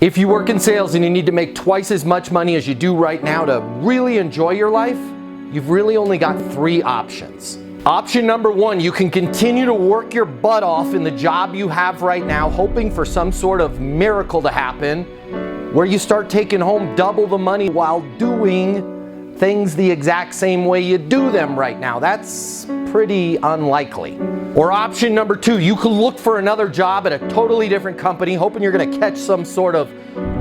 If you work in sales and you need to make twice as much money as you do right now to really enjoy your life, you've really only got 3 options. Option number 1, you can continue to work your butt off in the job you have right now, hoping for some sort of miracle to happen, where you start taking home double the money while doing things the exact same way you do them right now. That's pretty unlikely. Or option number 2, you can look for another job at a totally different company, hoping you're gonna catch some sort of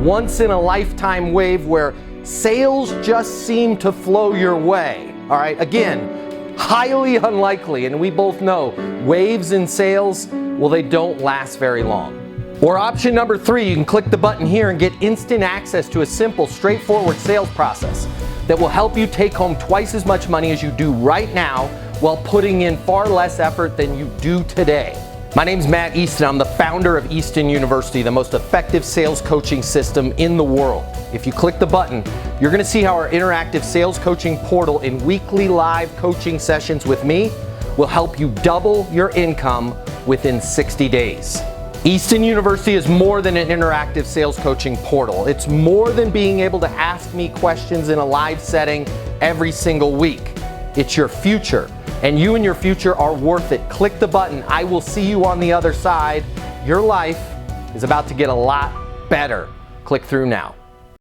once-in-a-lifetime wave where sales just seem to flow your way. All right, again, highly unlikely, and we both know waves in sales, well, they don't last very long. Or option number 3, you can click the button here and get instant access to a simple, straightforward sales process that will help you take home twice as much money as you do right now while putting in far less effort than you do today. My name's Matt Easton. I'm the founder of Easton University, the most effective sales coaching system in the world. If you click the button, you're gonna see how our interactive sales coaching portal and weekly live coaching sessions with me will help you double your income within 60 days. Easton University is more than an interactive sales coaching portal. It's more than being able to ask me questions in a live setting every single week. It's your future, and you and your future are worth it. Click the button. I will see you on the other side. Your life is about to get a lot better. Click through now.